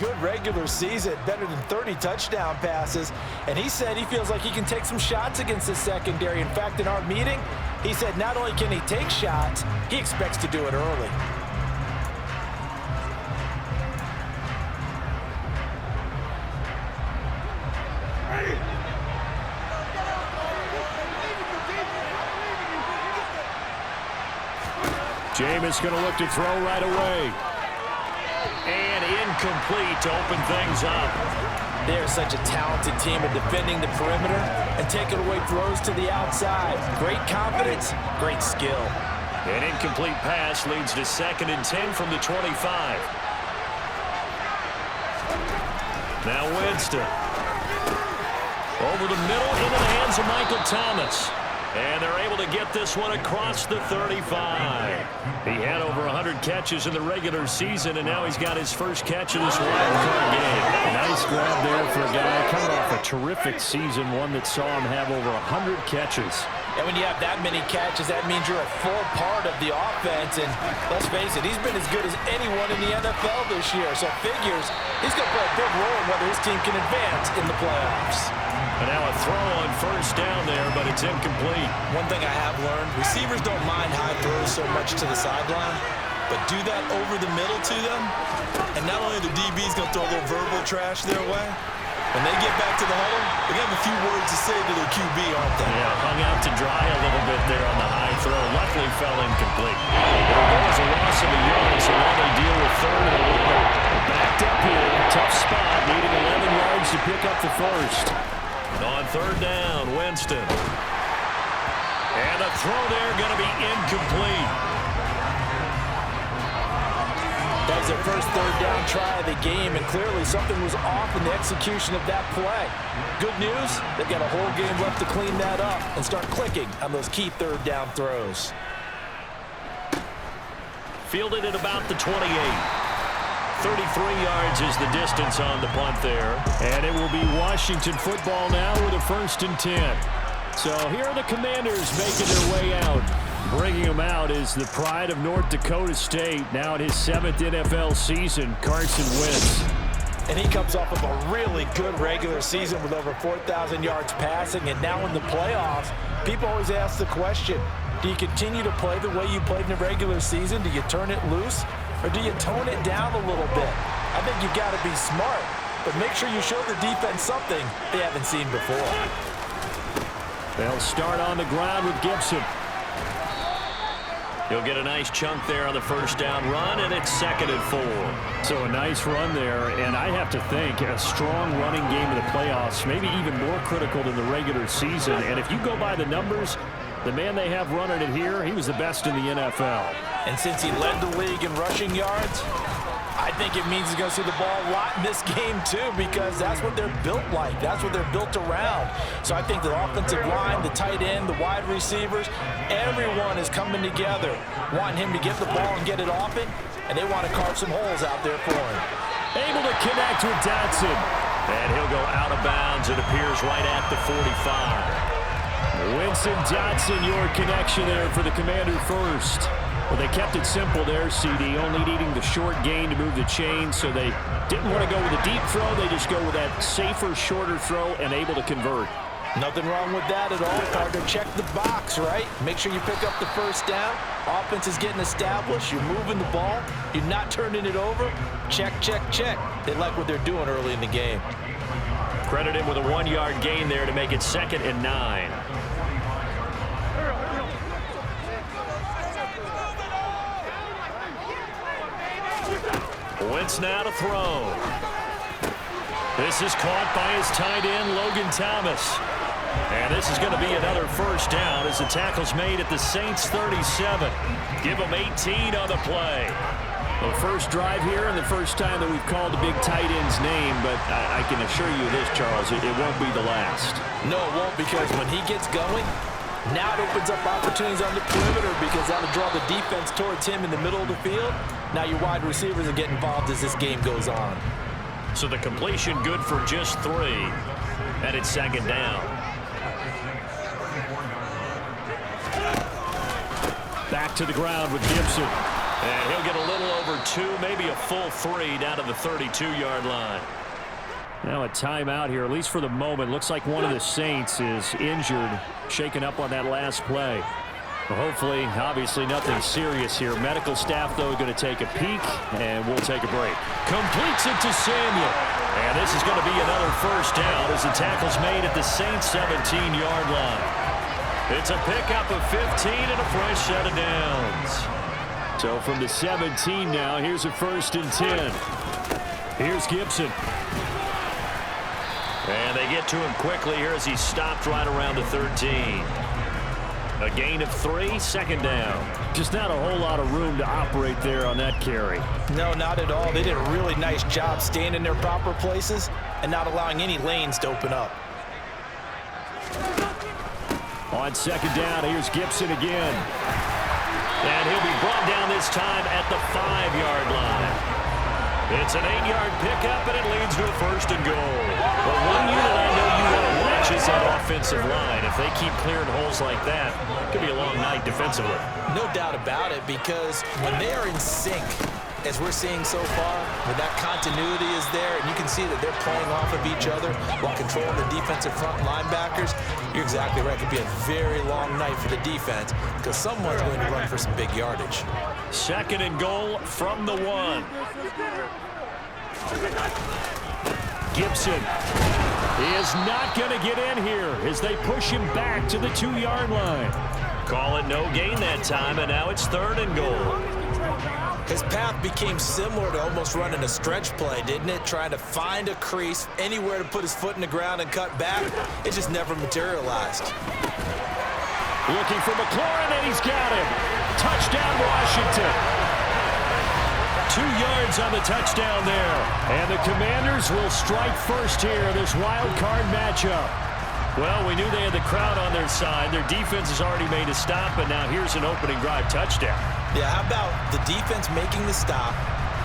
Good regular season, better than 30 touchdown passes, and he said he feels like he can take some shots against the secondary. In fact, in our meeting, he said not only can he take shots, he expects to do it early. Jameis going to look to throw right away. And incomplete to open things up. They're such a talented team at defending the perimeter and taking away throws to the outside. Great confidence, great skill. An incomplete pass leads to 2nd and 10 from the 25. Now Winston. Over the middle into the hands of Michael Thomas. And they're able to get this one across the 35. He had over 100 catches in the regular season, and now he's got his first catch of this wild card game. Nice grab there for a guy coming off a terrific season, one that saw him have over 100 catches. And when you have that many catches, that means you're a full part of the offense. And let's face it, he's been as good as anyone in the NFL this year. So figures he's going to play a big role in whether his team can advance in the playoffs. And now a throw on first down there, but it's incomplete. One thing I have learned, receivers don't mind high throws so much to the sideline, but do that over the middle to them, and not only the DB's going to throw a little verbal trash their way, when they get back to the huddle, they're going to have a few words to say to their QB, aren't they? Yeah, hung out to dry a little bit there on the high throw. Luckily fell incomplete. It'll go as a loss of a yard, so now they deal with 3rd and 11. Backed up here, tough spot, needing 11 yards to pick up the first. On 3rd down, Winston. And a throw there going to be incomplete. That was their first 3rd down try of the game, and clearly something was off in the execution of that play. Good news, they've got a whole game left to clean that up and start clicking on those key 3rd down throws. Fielded at about the 28. 33 yards is the distance on the punt there. And it will be Washington football now with a 1st and 10. So here are the Commanders making their way out. Bringing them out is the pride of North Dakota State. Now in his 7th NFL season, Carson Wentz. And he comes off of a really good regular season with over 4,000 yards passing. And now in the playoffs, people always ask the question, do you continue to play the way you played in the regular season? Do you turn it loose? Or do you tone it down a little bit? I think you've got to be smart, but make sure you show the defense something they haven't seen before. They'll start on the ground with Gibson. He'll get a nice chunk there on the 1st down run, and it's 2nd and 4. So a nice run there, and I have to think a strong running game in the playoffs, maybe even more critical than the regular season. And if you go by the numbers, the man they have running it here, he was the best in the NFL. And since he led the league in rushing yards, I think it means he's going to see the ball a lot in this game too, because that's what they're built like. That's what they're built around. So I think the offensive line, the tight end, the wide receivers, everyone is coming together, wanting him to get the ball and get it often, and they want to carve some holes out there for him. Able to connect with Dotson. And he'll go out of bounds, it appears, right at the 45. Winston Dotson, your connection there for the Commander first. Well, they kept it simple there, CD, only needing the short gain to move the chain, so they didn't want to go with a deep throw. They just go with that safer, shorter throw and able to convert. Nothing wrong with that at all, partner. Check the box, right? Make sure you pick up the 1st down. Offense is getting established. You're moving the ball. You're not turning it over. Check, check, check. They like what they're doing early in the game. Credit him with a 1-yard gain there to make it 2nd and 9. Wentz now to throw. This is caught by his tight end, Logan Thomas. And this is going to be another 1st down as the tackle's made at the Saints 37. Give them 18 on the play. The first drive here and the first time that we've called the big tight end's name, but I can assure you this, Charles, it won't be the last. No, it won't, because when he gets going, now it opens up opportunities on the perimeter, because that'll draw the defense towards him in the middle of the field. Now your wide receivers will get involved as this game goes on. So the completion good for just 3, and it's 2nd down. Back to the ground with Gibson. And he'll get a little over 2, maybe a full 3 down to the 32-yard line. Now a timeout here, at least for the moment. Looks like one of the Saints is injured, shaken up on that last play. Well, hopefully, obviously nothing serious here. Medical staff, though, going to take a peek, and we'll take a break. Completes it to Samuel. And this is going to be another first down as the tackle's made at the Saints' 17-yard line. It's a pickup of 15 and a fresh set of downs. So from the 17 now, here's a 1st and 10. Here's Gibson. And they get to him quickly here as he stopped right around the 13. A gain of 3, 2nd down. Just not a whole lot of room to operate there on that carry. No, not at all. They did a really nice job staying in their proper places and not allowing any lanes to open up. On 2nd down, here's Gibson again. And he'll be brought down this time at the 5-yard line. It's an 8-yard pickup, and it leads to a 1st and goal. But one unit I know you want to watch is that offensive line. If they keep clearing holes like that, it could be a long night defensively. No doubt about it, because when they are in sync, as we're seeing so far, when that continuity is there, and you can see that they're playing off of each other while controlling the defensive front linebackers, you're exactly right. It could be a very long night for the defense because someone's going to run for some big yardage. 2nd and goal from the 1. Gibson is not going to get in here as they push him back to the 2-yard line. Call it no gain that time, and now it's 3rd and goal. His path became similar to almost running a stretch play, didn't it? Trying to find a crease, anywhere to put his foot in the ground and cut back. It just never materialized. Looking for McLaurin, and he's got him. Touchdown, Washington. 2 yards on the touchdown there. And the Commanders will strike first here in this wild card matchup. Well, we knew they had the crowd on their side. Their defense has already made a stop, but now here's an opening drive touchdown. Yeah, how about the defense making the stop,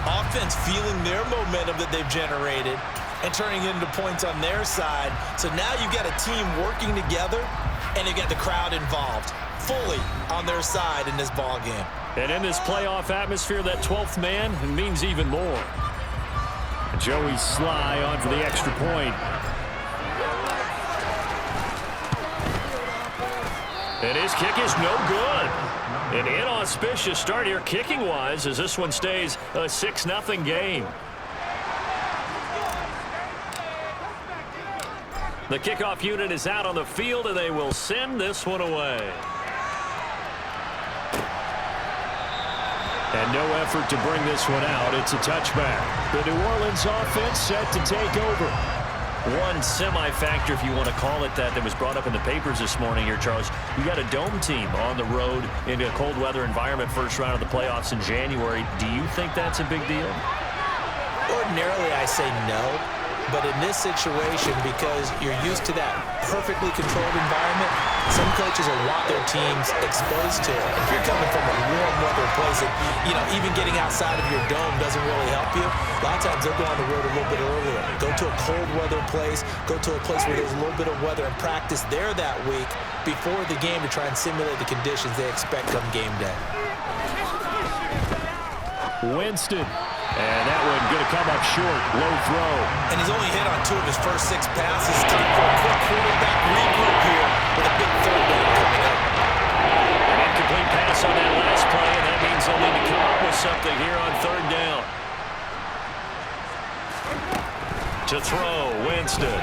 offense feeling their momentum that they've generated, and turning it into points on their side. So now you've got a team working together, and you get the crowd involved fully on their side in this ball game. And in this playoff atmosphere, that 12th man means even more. Joey Sly on for the extra point. And his kick is no good. An inauspicious start here kicking-wise as this one stays a 6-0 game. The kickoff unit is out on the field, and they will send this one away. And no effort to bring this one out. It's a touchback. The New Orleans offense set to take over. One semi-factor, if you want to call it that was brought up in the papers this morning here, Charles. You got a dome team on the road in a cold weather environment, first round of the playoffs in January. Do you think that's a big deal? Ordinarily, I say no. But in this situation, because you're used to that perfectly controlled environment, some coaches will want their teams exposed to it. If you're coming from a warm weather place, and, even getting outside of your dome doesn't really help you. A lot of times they'll go on the road a little bit earlier. Go to a cold weather place. Go to a place where there's a little bit of weather and practice there that week before the game to try and simulate the conditions they expect come game day. Winston. And that one going to come up short. Low throw. And he's only hit on 2 of his first 6 passes. Time for a quick quarterback regroup here with a big 3rd down coming up. An incomplete pass on that last play, and that means they'll need to come up with something here on 3rd down. To throw, Winston.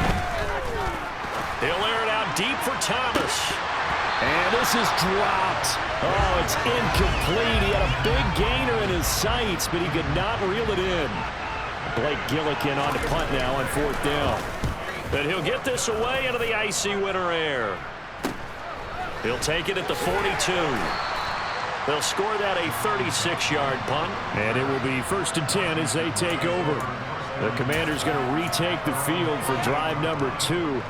He'll air it out deep for Thomas. And this is dropped. Oh, it's incomplete. He had a big gainer in his sights, but he could not reel it in. Blake Gillikin on the punt now on 4th down. And he'll get this away into the icy winter air. He'll take it at the 42. They'll score that a 36-yard punt. And it will be 1st and 10 as they take over. The Commanders going to retake the field for drive number 2.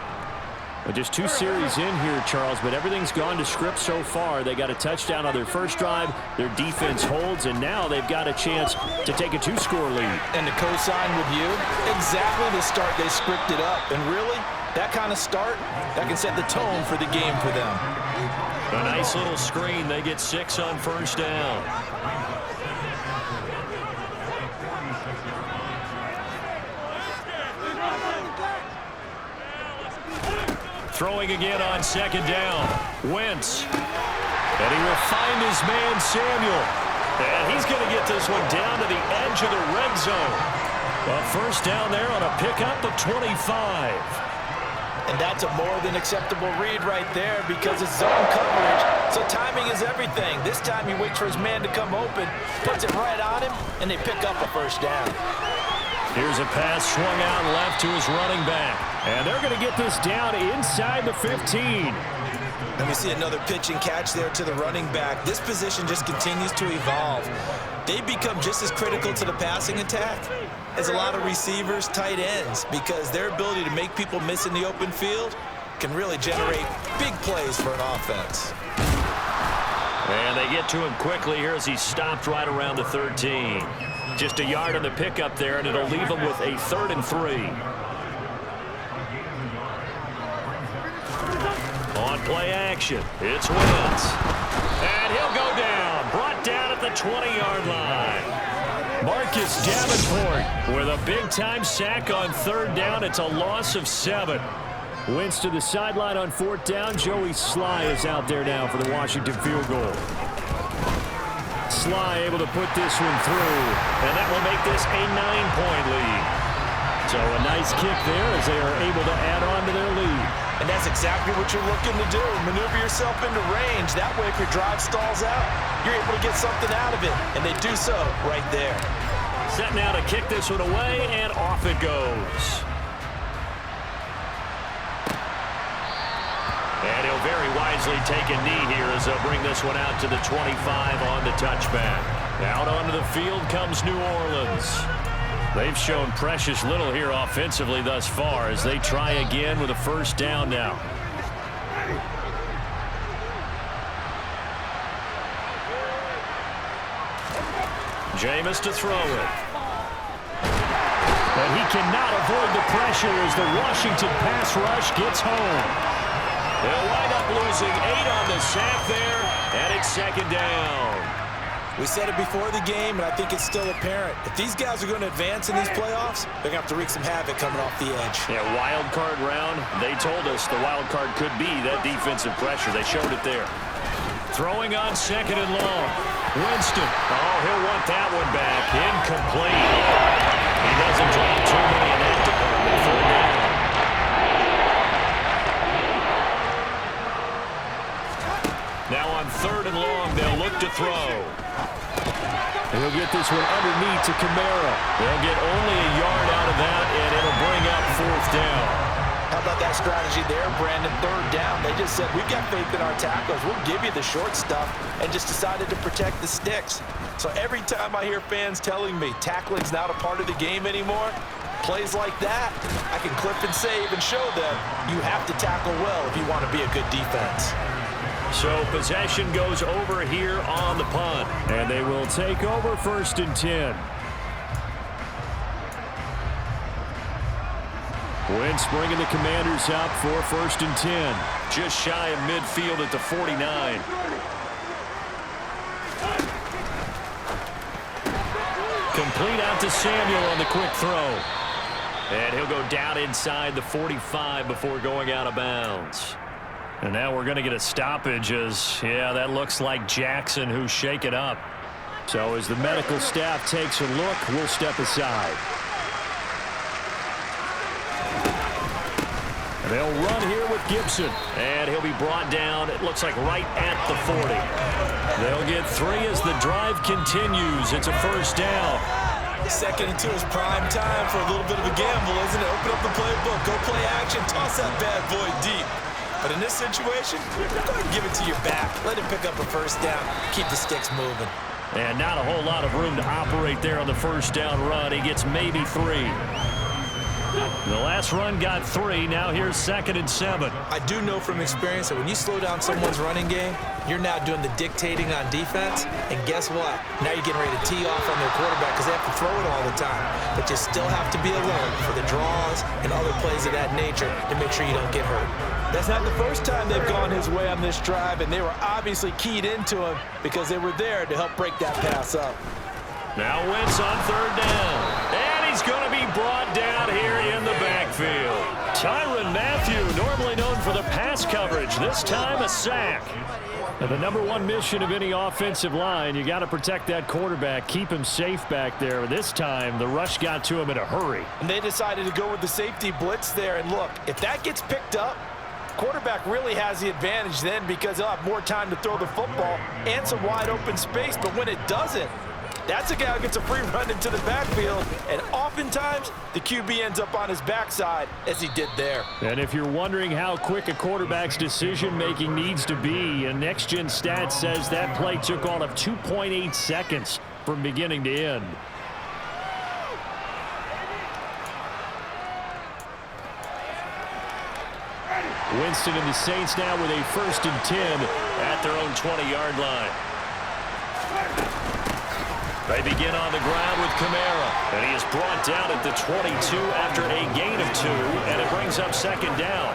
Just 2 series in here, Charles, but everything's gone to script so far. They got a touchdown on their first drive. Their defense holds, and now they've got a chance to take a 2-score lead. And to co-sign with you, exactly the start they scripted up. And really, that kind of start, that can set the tone for the game for them. A nice little screen. They get 6 on 1st down. Throwing again on second down. Wentz. And he will find his man Samuel. And he's going to get this one down to the edge of the red zone. A first down there on a pickup of 25. And that's a more than acceptable read right there because it's zone coverage. So timing is everything. This time he waits for his man to come open, puts it right on him, and they pick up a first down. Here's a pass swung out left to his running back. And they're going to get this down inside the 15. And we see another pitch and catch there to the running back. This position just continues to evolve. They become just as critical to the passing attack as a lot of receivers, tight ends, because their ability to make people miss in the open field can really generate big plays for an offense. And they get to him quickly here as he stopped right around the 13. Just a yard on the pickup there, and it'll leave him with a 3rd and 3. On play action, it's Wentz. And he'll go down, brought down at the 20-yard line. Marcus Davenport with a big-time sack on 3rd down. It's a loss of 7. Wentz to the sideline on 4th down. Joey Sly is out there now for the Washington field goal. Sly able to put this one through, and that will make this a 9-point lead. So a nice kick there as they are able to add on to their lead. And that's exactly what you're looking to do. Maneuver yourself into range. That way, if your drive stalls out, you're able to get something out of it. And they do so right there. Set now to kick this one away, and off it goes. And he'll very wisely take a knee here as they'll bring this one out to the 25 on the touchback. Out onto the field comes New Orleans. They've shown precious little here offensively thus far as they try again with a first down now. Jameis to throw it. But he cannot avoid the pressure as the Washington pass rush gets home. They'll wind up losing 8 on the sack there, and it's 2nd down. We said it before the game, and I think it's still apparent. If these guys are going to advance in these playoffs, they're going to have to wreak some havoc coming off the edge. Yeah, wild card round. They told us the wild card could be that defensive pressure. They showed it there. Throwing on 2nd and long. Winston. Oh, he'll want that one back. Incomplete. He doesn't drop too many in that department. 4th down. Now on 3rd and long, they'll look to throw. He'll get this one underneath to Kamara. They'll get only a yard out of that, and it'll bring up 4th down. How about that strategy there, Brandon? 3rd down. They just said, we've got faith in our tackles. We'll give you the short stuff, and just decided to protect the sticks. So every time I hear fans telling me tackling's not a part of the game anymore, plays like that, I can clip and save and show them you have to tackle well if you want to be a good defense. So possession goes over here on the punt. And they will take over 1st and 10. Wentz bringing the Commanders out for 1st and 10. Just shy of midfield at the 49. Complete out to Samuel on the quick throw. And he'll go down inside the 45 before going out of bounds. And now we're going to get a stoppage as, yeah, that looks like Jackson who's shaken up. So as the medical staff takes a look, we'll step aside. They'll run here with Gibson. And he'll be brought down, it looks like right at the 40. They'll get 3 as the drive continues. It's a first down. 2nd and 2 is prime time for a little bit of a gamble, isn't it? Open up the playbook, go play action, toss that bad boy deep. But in this situation, go ahead and give it to your back. Let him pick up a first down. Keep the sticks moving. And not a whole lot of room to operate there on the first down run. He gets maybe 3. The last run got 3. Now here's 2nd and 7. I do know from experience that when you slow down someone's running game, you're now doing the dictating on defense. And guess what? Now you're getting ready to tee off on their quarterback because they have to throw it all the time. But you still have to be alert for the draws and other plays of that nature to make sure you don't get hurt. That's not the first time they've gone his way on this drive, and they were obviously keyed into him because they were there to help break that pass up. Now Wentz on 3rd down. And he's going to be brought down here in the backfield. Tyrann Mathieu Matthew, normally known for the pass coverage, this time a sack. And the #1 mission of any offensive line, you got to protect that quarterback, keep him safe back there. This time, the rush got to him in a hurry. And they decided to go with the safety blitz there. And look, if that gets picked up, quarterback really has the advantage then because he'll have more time to throw the football and some wide open space. But when it doesn't, that's a guy who gets a free run into the backfield, and oftentimes the QB ends up on his backside as he did there. And if you're wondering how quick a quarterback's decision-making needs to be, a next-gen stat says that play took all of 2.8 seconds from beginning to end. Winston and the Saints now with a 1st and 10 at their own 20-yard line. They begin on the ground with Kamara, and he is brought down at the 22 after a gain of 2, and it brings up 2nd down.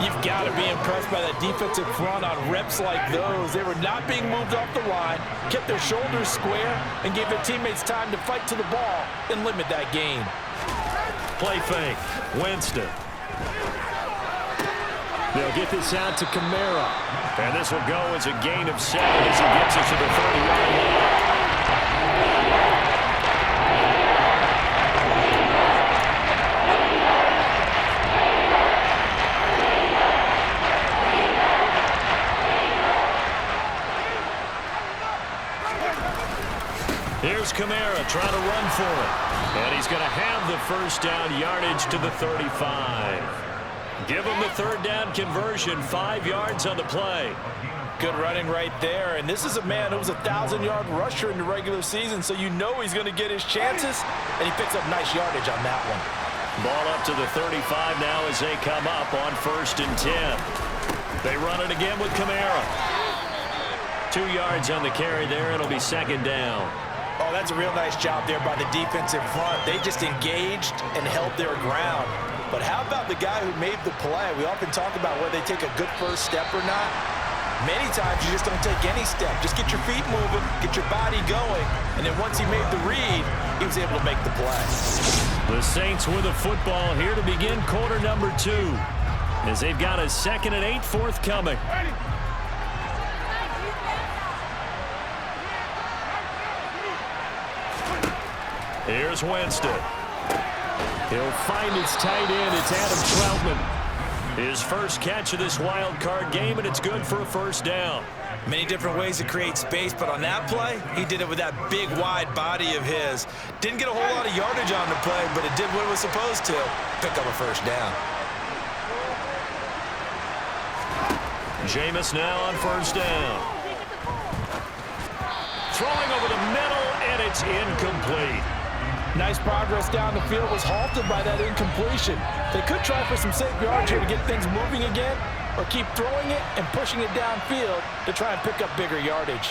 You've got to be impressed by that defensive front on reps like those. They were not being moved off the line, kept their shoulders square, and gave their teammates time to fight to the ball and limit that gain. Play fake. Winston. They'll get this out to Kamara. And this will go as a gain of 7 as he gets it to the 30-yard line. Here's Kamara trying to run for it. And he's going to have the 1st down yardage to the 35. Give him the 3rd down conversion, 5 yards on the play. Good running right there. And this is a man who was a 1,000-yard rusher in the regular season, so you know he's going to get his chances, and he picks up nice yardage on that one. Ball up to the 35 now as they come up on 1st and 10. They run it again with Kamara. 2 yards on the carry there. It'll be 2nd down. Oh, that's a real nice job there by the defensive front. They just engaged and held their ground. But how about the guy who made the play? We often talk about whether they take a good first step or not. Many times you just don't take any step. Just get your feet moving, get your body going, and then once he made the read, he was able to make the play. The Saints with a football here to begin quarter number 2, as they've got a 2nd and 8 forthcoming. Here's Winston. He'll find his tight end. It's Adam Troutman. His first catch of this wild card game, and it's good for a 1st down. Many different ways to create space, but on that play, he did it with that big, wide body of his. Didn't get a whole lot of yardage on the play, but it did what it was supposed to. Pick up a 1st down. Jameis now on 1st down. Throwing over the middle, and it's incomplete. Nice progress down the field, was halted by that incompletion. They could try for some safe yards here to get things moving again, or keep throwing it and pushing it downfield to try and pick up bigger yardage.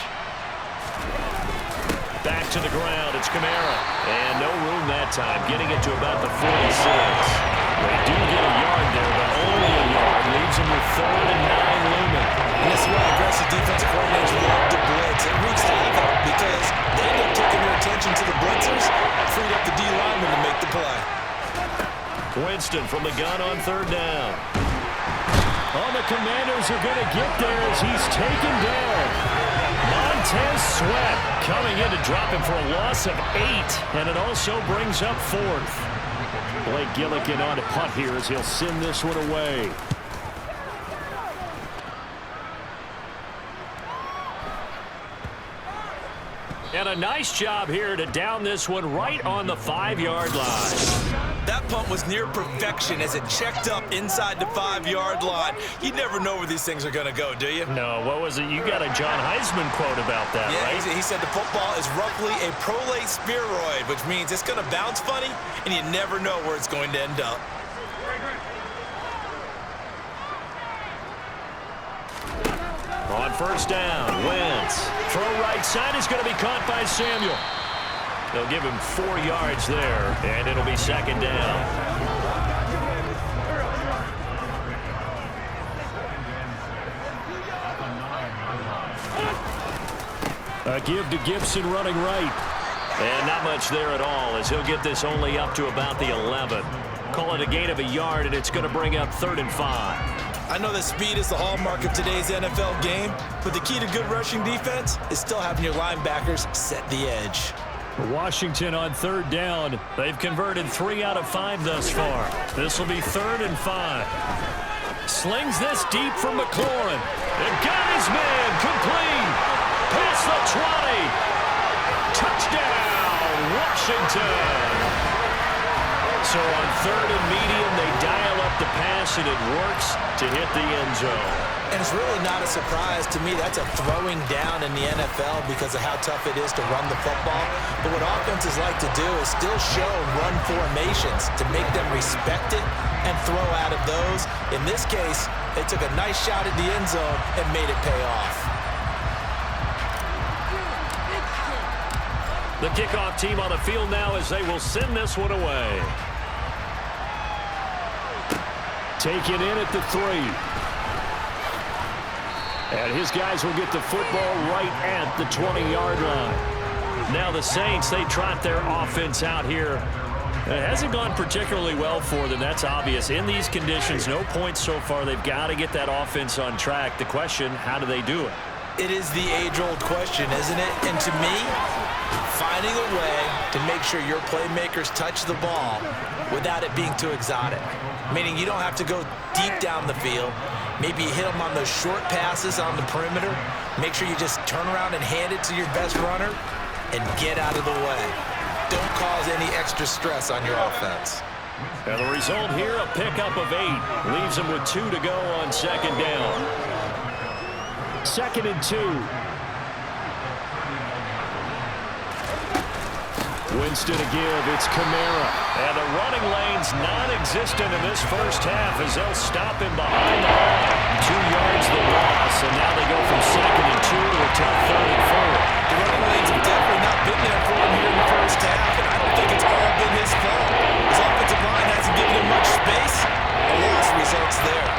Back to the ground, it's Kamara. And no room that time, getting it to about the 46. They do get a yard there, but only a yard. Leaves them with 3rd and 9 looming. And this is why aggressive defensive coordinators love to blitz. It wreaks havoc because they end up taking their attention to the blitzers, freed up the D lineman to make the play. Winston from the gun on 3rd down. Oh, the Commanders are going to get there as he's taken down. Montez Sweat coming in to drop him for a loss of 8, and it also brings up 4th. Blake Gillikin on a punt here as he'll send this one away. And a nice job here to down this one right on the 5-yard line. That punt was near perfection as it checked up inside the 5-yard line. You never know where these things are going to go, do you? No, what was it? You got a John Heisman quote about that, right? Yeah, he said the football is roughly a prolate spheroid, which means it's going to bounce funny, and you never know where it's going to end up. On 1st down, Wentz. Throw right side is going to be caught by Samuel. They'll give him 4 yards there, and it'll be 2nd down. A give to Gibson running right. And not much there at all, as he'll get this only up to about the 11. Call it a gain of a yard, and it's going to bring up 3rd and 5. I know that speed is the hallmark of today's NFL game, but the key to good rushing defense is still having your linebackers set the edge. Washington on 3rd down. They've converted 3 out of 5 thus far. This will be 3rd and 5. Slings this deep from McLaurin. And got his man complete. Past the 20. Touchdown, Washington. So on 3rd and medium, they dial up the pass, and it works to hit the end zone. And it's really not a surprise to me. That's a throwing down in the NFL because of how tough it is to run the football. But what offenses like to do is still show run formations to make them respect it and throw out of those. In this case, they took a nice shot at the end zone and made it pay off. The kickoff team on the field now as they will send this one away. Taken in at the 3. And his guys will get the football right at the 20-yard line. Now the Saints, they trot their offense out here. It hasn't gone particularly well for them. That's obvious. In these conditions, no points so far. They've got to get that offense on track. The question, how do they do it? It is the age-old question, isn't it? And to me, finding a way to make sure your playmakers touch the ball without it being too exotic. Meaning you don't have to go deep down the field. Maybe you hit them on those short passes on the perimeter. Make sure you just turn around and hand it to your best runner and get out of the way. Don't cause any extra stress on your offense. And the result here, a pickup of 8. Leaves them with 2 to go on 2nd down. 2nd and 2. Winston to give. It's Kamara. And the running lane's non-existent in this first half as they'll stop him behind the line. 2 yards the loss, and now they go from 2nd and 2 to a tough 3rd and 4. The running lanes have definitely not been there for him here in the first half, and I don't think it's all been his fault. His offensive line hasn't given him much space. A loss results there.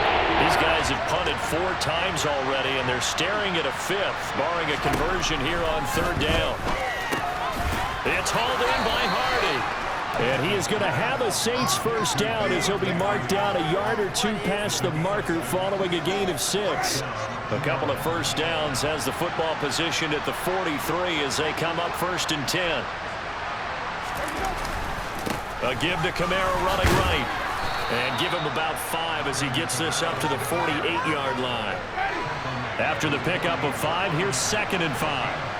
These guys have punted 4 times already, and they're staring at a 5th, barring a conversion here on 3rd down. It's hauled in by Hardy. And he is going to have a Saints first down as he'll be marked down a yard or 2 past the marker following a gain of 6. A couple of first downs has the football positioned at the 43 as they come up 1st and 10. A give to Kamara running right. And give him about 5 as he gets this up to the 48-yard line. After the pickup of 5, here's 2nd and 5.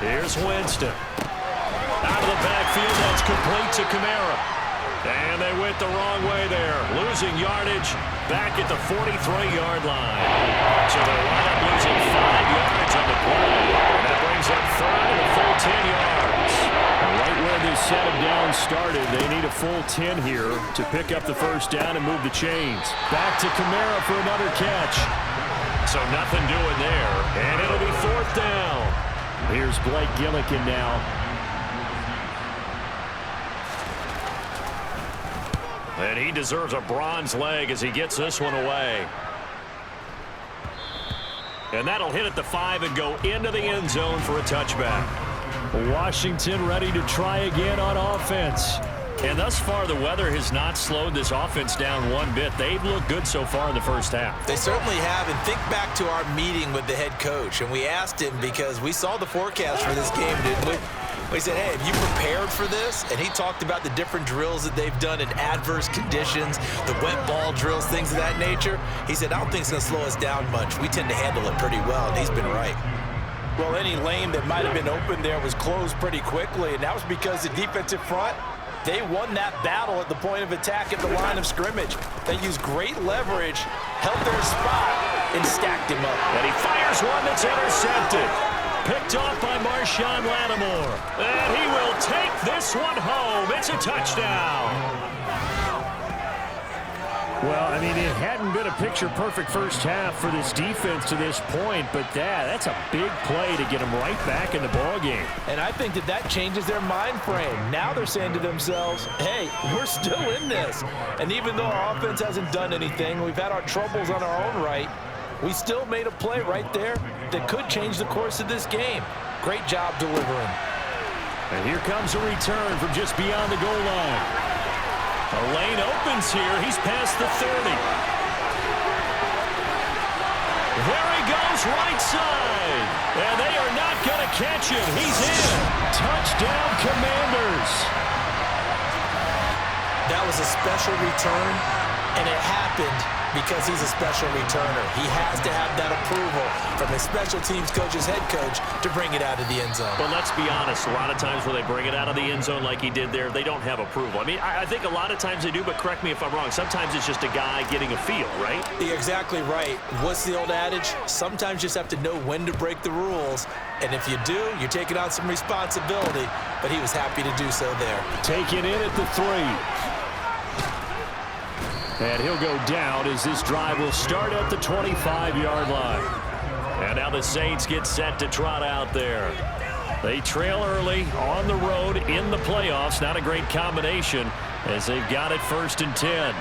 Here's Winston. Out of the backfield, that's complete to Kamara. And they went the wrong way there. Losing yardage back at the 43-yard line. So they'll wind up losing 5 yards on the play. And that brings up 3rd and a full 10 yards. Right where this set of downs started, they need a full 10 here to pick up the first down and move the chains. Back to Kamara for another catch. So nothing doing there. And it'll be 4th down. Here's Blake Gillikin now. And he deserves a bronze leg as he gets this one away. And that'll hit at the 5 and go into the end zone for a touchback. Washington ready to try again on offense. And thus far, the weather has not slowed this offense down one bit. They've looked good so far in the first half. They certainly have. And think back to our meeting with the head coach. And we asked him because we saw the forecast for this game, didn't we? We said, hey, have you prepared for this? And he talked about the different drills that they've done in adverse conditions, the wet ball drills, things of that nature. He said, I don't think it's going to slow us down much. We tend to handle it pretty well, and he's been right. Well, any lane that might have been open there was closed pretty quickly, and that was because the defensive front, they won that battle at the point of attack at the line of scrimmage. They used great leverage, held their spot, and stacked him up. And he fires one that's intercepted. Picked off by Marshawn Lattimore. And he will take this one home. It's a touchdown. Well, I mean, it hadn't been a picture-perfect first half for this defense to this point, but that's a big play to get them right back in the ballgame. And I think that changes their mind frame. Now they're saying to themselves, hey, we're still in this. And even though our offense hasn't done anything, we've had our troubles on our own right, we still made a play right there that could change the course of this game. Great job delivering. And here comes a return from just beyond the goal line. A lane opens here. He's past the 30. There he goes, right side. And they are not going to catch him. He's in. Touchdown, Commanders. That was a special return, and it happened because he's a special returner. He has to have that approval from his special teams coach's head coach to bring it out of the end zone. But let's be honest, a lot of times when they bring it out of the end zone like he did there, they don't have approval. I mean, I think a lot of times they do, but correct me if I'm wrong. Sometimes it's just a guy getting a feel, right? You're exactly right. What's the old adage? Sometimes you just have to know when to break the rules. And if you do, you're taking on some responsibility. But he was happy to do so there. Taken in at the 3. And he'll go down as this drive will start at the 25-yard line. And now the Saints get set to trot out there. They trail early on the road in the playoffs. Not a great combination as they've got it 1st and 10.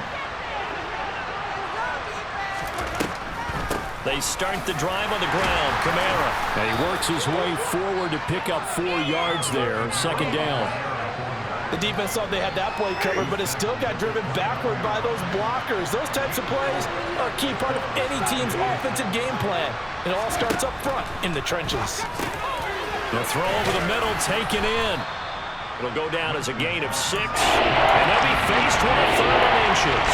They start the drive on the ground. Kamara. And he works his way forward to pick up 4 yards there. 2nd down. The defense thought they had that play covered, but it still got driven backward by those blockers. Those types of plays are a key part of any team's offensive game plan. It all starts up front in the trenches. The throw over the middle taken in. It'll go down as a gain of 6, and they'll be faced with a 3rd and inches.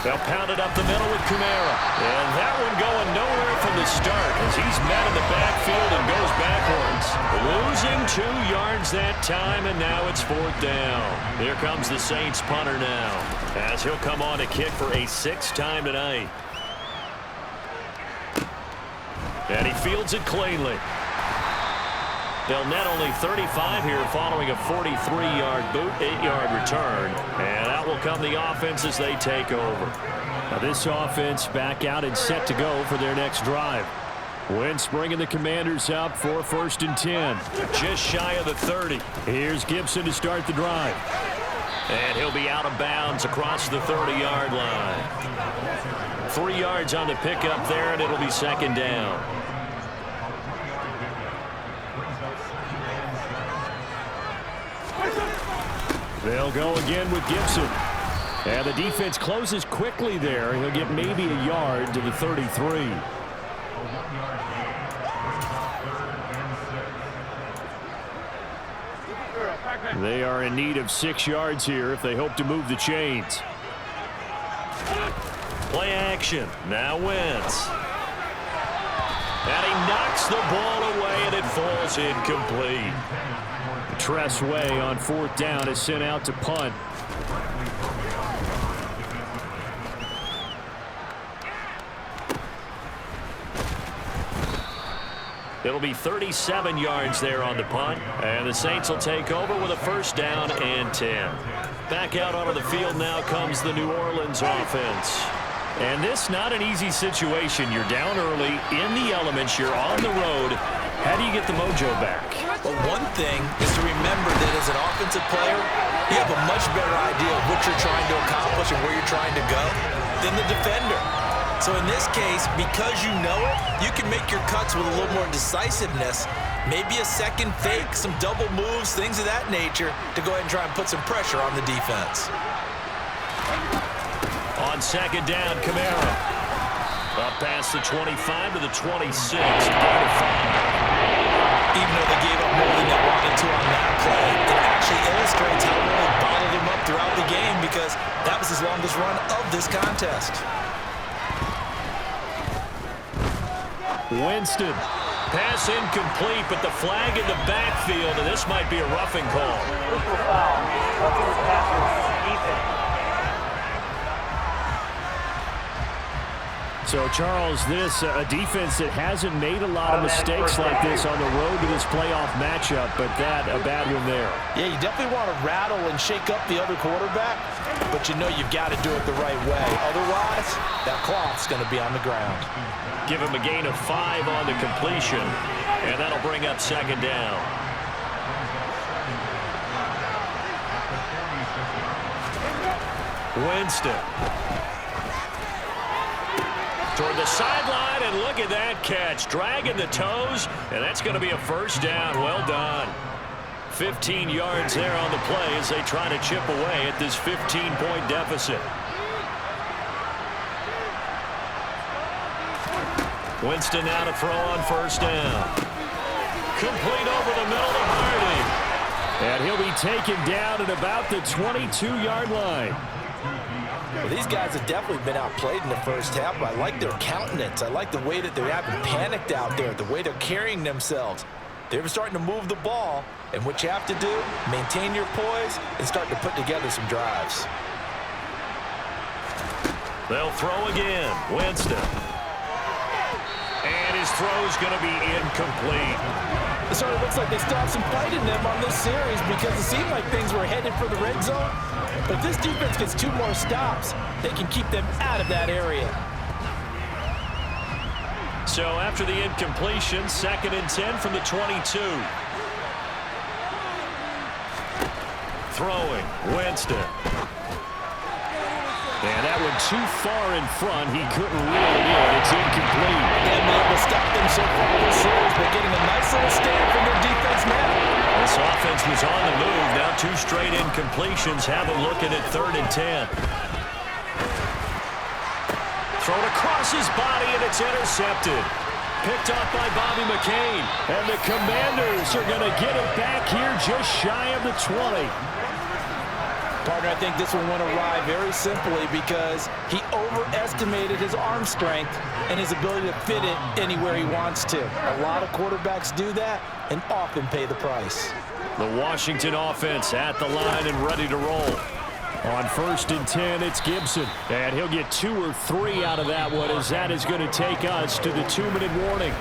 They'll pound it up the middle with Kamara. And that one going nowhere from the start as he's met in the backfield and goes backwards. Losing 2 yards that time, and now it's 4th down. Here comes the Saints punter now as he'll come on to kick for a 6th time tonight. And he fields it cleanly. They'll net only 35 here following a 43-yard boot, 8-yard return. And out will come the offense as they take over. Now this offense back out and set to go for their next drive. Wentz bringing the Commanders up for 1st and 10. Just shy of the 30. Here's Gibson to start the drive. And he'll be out of bounds across the 30-yard line. 3 yards on the pickup there, and it'll be 2nd down. They'll go again with Gibson. And the defense closes quickly there. He'll get maybe a yard to the 33. They are in need of 6 yards here if they hope to move the chains. Play action. Now Wentz. And he knocks the ball away, and it falls incomplete. Tress Way on 4th down is sent out to punt. It'll be 37 yards there on the punt, and the Saints will take over with a 1st down and 10. Back out onto the field now comes the New Orleans offense. And this not an easy situation. You're down early, in the elements, you're on the road. How do you get the mojo back? Well, one thing is to remember that as an offensive player, you have a much better idea of what you're trying to accomplish and where you're trying to go than the defender. So in this case, because you know it, you can make your cuts with a little more decisiveness, maybe a second fake, some double moves, things of that nature, to go ahead and try and put some pressure on the defense. On 2nd down, Kamara. Up past the 25 to the 26. Gain of 5. Even though they gave up more than they wanted to on that play, it actually illustrates how well they bottled him up throughout the game because that was his longest run of this contest. Winston. Pass incomplete, but the flag in the backfield, and this might be a roughing call. Personal foul. Roughing the passer. Defense. So, Charles, this a defense that hasn't made a lot of mistakes like this on the road to this playoff matchup, but that a bad one there. Yeah, you definitely want to rattle and shake up the other quarterback, but you know you've got to do it the right way. Otherwise, that clock's going to be on the ground. Give him a gain of 5 on the completion, and that'll bring up second down. Winston. Toward the sideline, and look at that catch. Dragging the toes, and that's going to be a first down. Well done. 15 yards there on the play as they try to chip away at this 15-point deficit. Winston now to throw on first down. Complete over the middle to Hardy. And he'll be taken down at about the 22-yard line. Well, these guys have definitely been outplayed in the first half, but I like their countenance. I like the way that they haven't panicked out there, the way they're carrying themselves. They're starting to move the ball, and what you have to do, maintain your poise and start to put together some drives. They'll throw again. Winston. And his throw's going to be incomplete. It sort of looks like they still have some fight in them on this series because it seemed like things were headed for the red zone. But if this defense gets 2 more stops, they can keep them out of that area. So after the incompletion, 2nd and 10 from the 22. Throwing, Winston. And that one too far in front. He couldn't reel it in. It's incomplete. And that will stop them so far this series, but getting a nice little stand from their defense now. This offense was on the move. Now 2 straight incompletions. Have them looking at 3rd and 10. Thrown across his body, and it's intercepted. Picked off by Bobby McCain. And the Commanders are going to get it back here just shy of the 20. Partner, I think this one went awry very simply because he overestimated his arm strength and his ability to fit it anywhere he wants to. A lot of quarterbacks do that and often pay the price. The Washington offense at the line and ready to roll. On 1st and 10, it's Gibson. And he'll get 2 or 3 out of that one as that is going to take us to the 2-minute warning.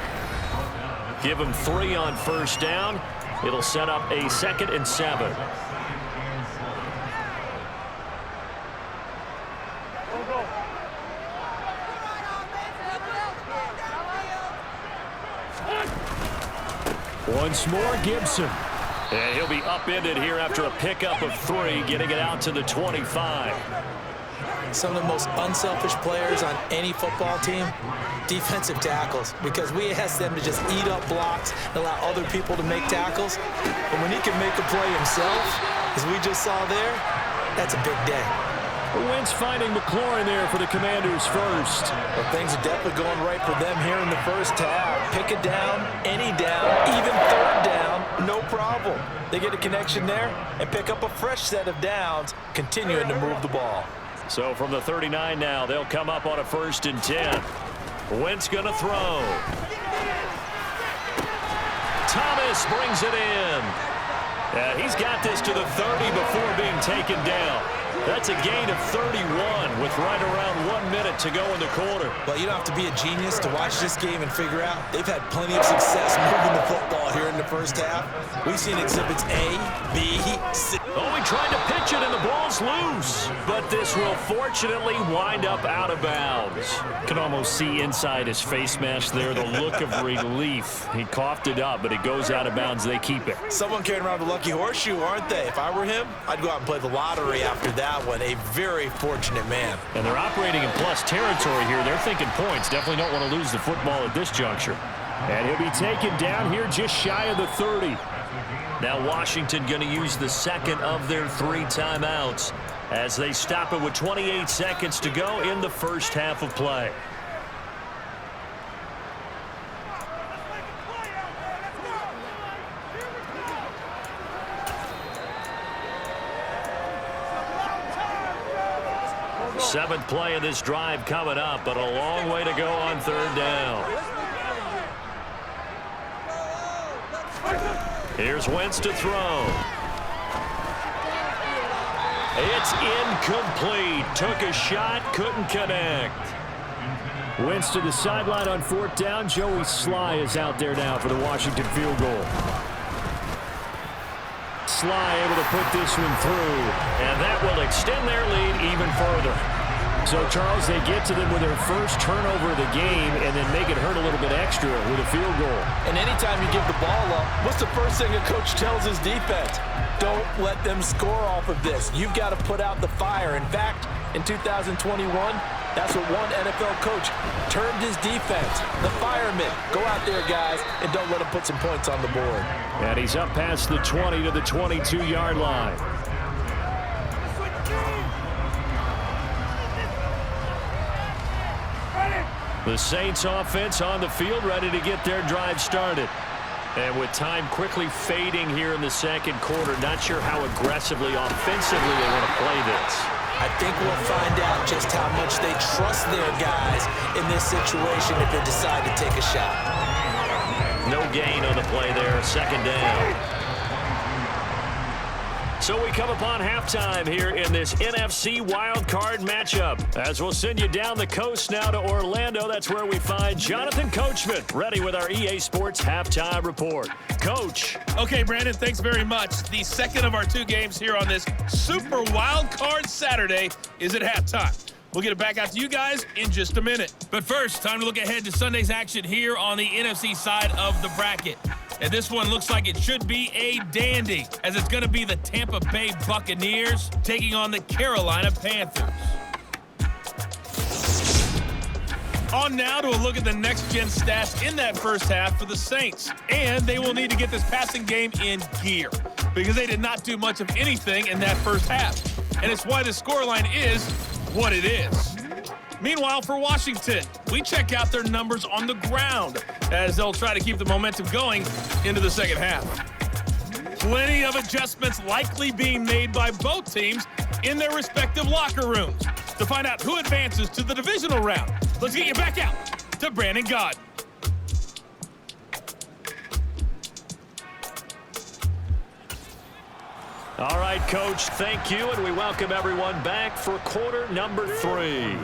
Give him 3 on first down. It'll set up a 2nd and 7. Once more, Gibson. And he'll be upended here after a pickup of 3, getting it out to the 25. Some of the most unselfish players on any football team, defensive tackles, because we ask them to just eat up blocks and allow other people to make tackles. But when he can make a play himself, as we just saw there, that's a big day. Wentz finding McLaurin there for the Commanders first. Well, things are definitely going right for them here in the first half. Pick a down, any down, even 3rd down, no problem. They get a connection there and pick up a fresh set of downs, continuing to move the ball. So from the 39 now, they'll come up on a 1st and 10. Wentz going to throw. Thomas brings it in. He's got this to the 30 before being taken down. That's a gain of 31 with right around 1 minute to go in the quarter. Well, you don't have to be a genius to watch this game and figure out they've had plenty of success moving the football here in the first half. We've seen exhibits A, B, C. Oh, he tried to pitch it and the ball's loose. But this will fortunately wind up out of bounds. Can almost see inside his face mask there the look of relief. He coughed it up, but it goes out of bounds. They keep it. Someone carrying around the lucky horseshoe, aren't they? If I were him, I'd go out and play the lottery after that one. A very fortunate man. And they're operating in plus territory here. They're thinking points. Definitely don't want to lose the football at this juncture. And he'll be taken down here just shy of the 30. Now Washington going to use the 2nd of their 3 timeouts as they stop it with 28 seconds to go in the first half of play. Seventh play of this drive coming up, but a long way to go on 3rd down. Here's Wentz to throw. It's incomplete. Took a shot, couldn't connect. Wentz to the sideline on 4th down. Joey Sly is out there now for the Washington field goal. Sly able to put this one through, and that will extend their lead even further. So, Charles, they get to them with their first turnover of the game and then make it hurt a little bit extra with a field goal. And anytime you give the ball up, what's the first thing a coach tells his defense? Don't let them score off of this. You've got to put out the fire. In fact, in 2021, that's what one NFL coach termed his defense, the firemen. Go out there, guys, and don't let them put some points on the board. And he's up past the 20 to the 22-yard line. The Saints offense on the field, ready to get their drive started. And with time quickly fading here in the second quarter, not sure how aggressively, offensively they want to play this. I think we'll find out just how much they trust their guys in this situation if they decide to take a shot. No gain on the play there, second down. So we come upon halftime here in this NFC wildcard matchup. As we'll send you down the coast now to Orlando, that's where we find Jonathan Coachman, ready with our EA Sports Halftime Report. Coach. Okay, Brandon, thanks very much. The second of our two games here on this Super Wildcard Saturday is at halftime. We'll get it back out to you guys in just a minute. But first, time to look ahead to Sunday's action here on the NFC side of the bracket. And this one looks like it should be a dandy, as it's going to be the Tampa Bay Buccaneers taking on the Carolina Panthers. On now to a look at the next-gen stats in that first half for the Saints. And they will need to get this passing game in gear, because they did not do much of anything in that first half. And it's why the scoreline is what it is. Meanwhile, for Washington, we check out their numbers on the ground as they'll try to keep the momentum going into the second half. Plenty of adjustments likely being made by both teams in their respective locker rooms. To find out who advances to the divisional round, let's get you back out to Brandon Gaudin. All right, Coach, thank you, and we welcome everyone back for quarter number 3.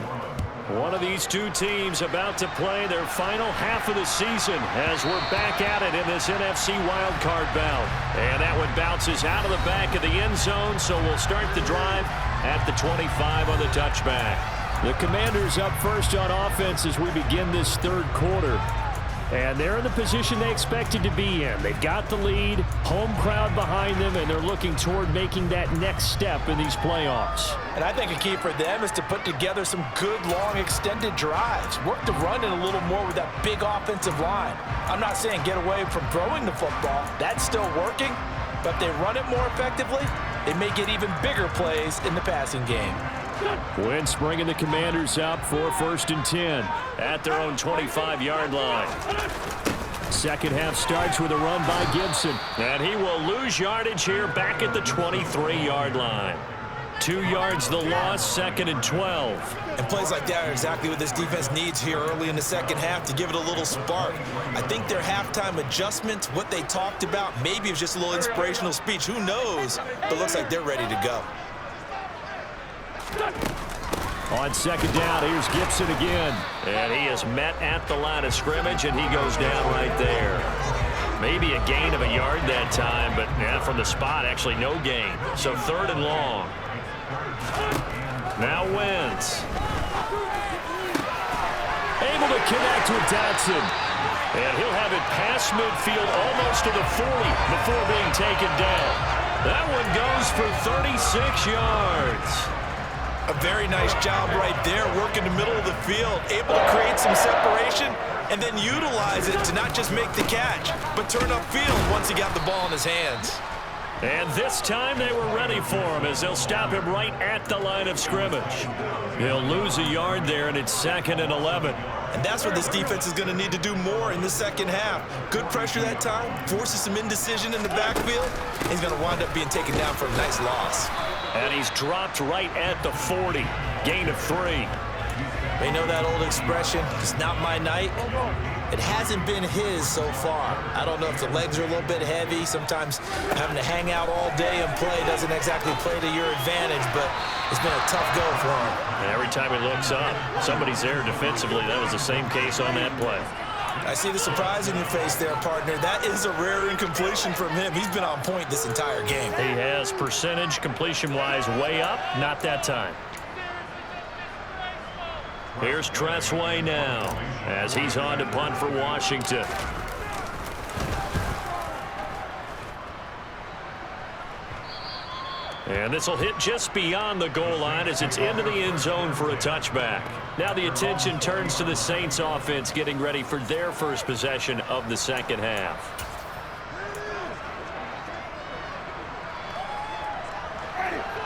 One of these two teams about to play their final half of the season as we're back at it in this NFC wildcard bout. And that one bounces out of the back of the end zone, so we'll start the drive at the 25 on the touchback. The Commanders up first on offense as we begin this third quarter. And they're in the position they expected to be in. They've got the lead, home crowd behind them, and they're looking toward making that next step in these playoffs. And I think a key for them is to put together some good, long, extended drives. Work the run in a little more with that big offensive line. I'm not saying get away from throwing the football. That's still working. But if they run it more effectively, they may get even bigger plays in the passing game. Wentz bringing the Commanders up for 1st and 10 at their own 25-yard line. Second half starts with a run by Gibson. And he will lose yardage here back at the 23-yard line. 2 yards the loss, 2nd and 12. And plays like that are exactly what this defense needs here early in the second half to give it a little spark. I think their halftime adjustments, what they talked about, maybe it was just a little inspirational speech. Who knows? But it looks like they're ready to go. On second down, here's Gibson again. And he is met at the line of scrimmage, and he goes down right there. Maybe a gain of a yard that time, but from the spot, actually no gain. So 3rd and long. Now Wentz. Able to connect with Dotson. And he'll have it past midfield almost to the 40 before being taken down. That one goes for 36 yards. A very nice job right there, working the middle of the field, able to create some separation and then utilize it to not just make the catch, but turn upfield once he got the ball in his hands. And this time they were ready for him as they'll stop him right at the line of scrimmage. He'll lose a yard there, and it's 2nd and 11. And that's what this defense is going to need to do more in the second half. Good pressure that time, forces some indecision in the backfield, and he's going to wind up being taken down for a nice loss. And he's dropped right at the 40. Gain of 3. They know that old expression, it's not my night. It hasn't been his so far. I don't know if the legs are a little bit heavy. Sometimes having to hang out all day and play doesn't exactly play to your advantage, but it's been a tough go for him. And every time he looks up, somebody's there defensively. That was the same case on that play. I see the surprise in your face there, partner. That is a rare incompletion from him. He's been on point this entire game. He has percentage completion-wise way up. Not that time. Here's Tressway now as he's on to punt for Washington. And this will hit just beyond the goal line as it's into the end zone for a touchback. Now the attention turns to the Saints offense getting ready for their first possession of the second half.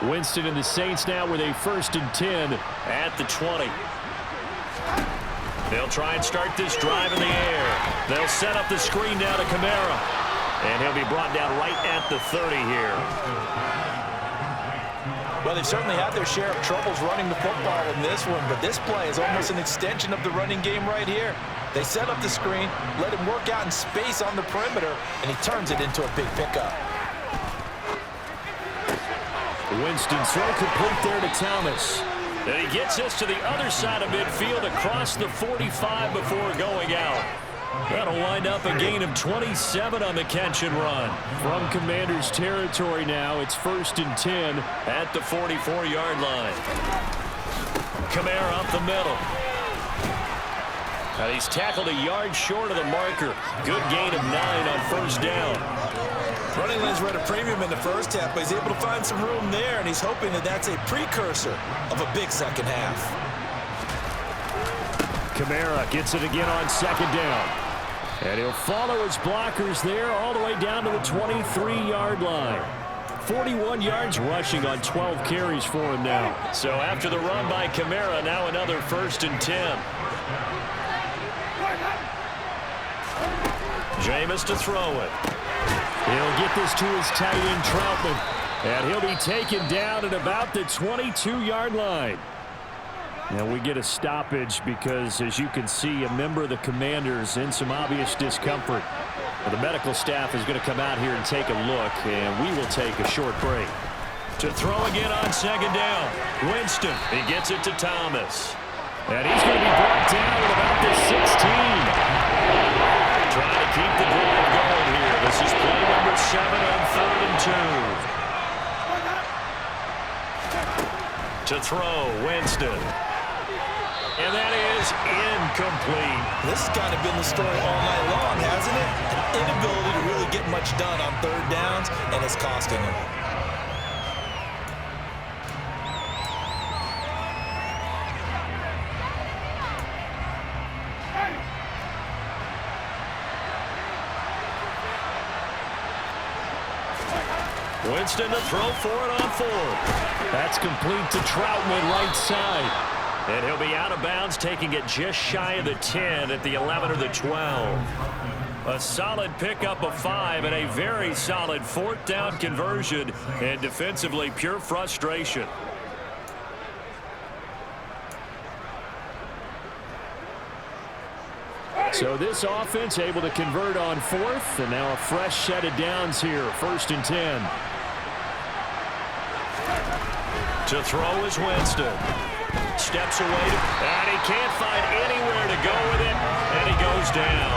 Winston and the Saints now with a 1st and 10 at the 20. They'll try and start this drive in the air. They'll set up the screen down to Kamara. And he'll be brought down right at the 30 here. Well, they've certainly had their share of troubles running the football in this one, but this play is almost an extension of the running game right here. They set up the screen, let him work out in space on the perimeter, and he turns it into a big pickup. Winston's throw complete there to Thomas. And he gets us to the other side of midfield across the 45 before going out. That'll wind up a gain of 27 on the catch and run. From Commanders territory now, it's 1st and 10 at the 44-yard line. Kamara up the middle. Now he's tackled a yard short of the marker. Good gain of 9 on 1st down. Running lanes were at a premium in the first half, but he's able to find some room there, and he's hoping that that's a precursor of a big second half. Kamara gets it again on 2nd down. And he'll follow his blockers there all the way down to the 23-yard line. 41 yards rushing on 12 carries for him now. So after the run by Kamara, now another 1st and 10. Jameis to throw it. He'll get this to his tight end, Troutman. And he'll be taken down at about the 22-yard line. Now we get a stoppage because, as you can see, a member of the Commanders in some obvious discomfort. Well, the medical staff is going to come out here and take a look, and we will take a short break. To throw again on 2nd down. Winston, he gets it to Thomas. And he's going to be brought down at about the 16. Trying to keep the drive going here. This is play number 7 on 3rd and 2. To throw, Winston. And that is incomplete. This has kind of been the story all night long, hasn't it? An inability to really get much done on 3rd downs, and it's costing him. Winston to throw for it on 4th. That's complete to Troutman, right side. And he'll be out of bounds, taking it just shy of the 10 at the 11 or the 12. A solid pickup of 5 and a very solid 4th down conversion. And defensively, pure frustration. So this offense able to convert on 4th, and now a fresh set of downs here, 1st and 10. To throw is Winston. Steps away, and he can't find anywhere to go with it, and he goes down.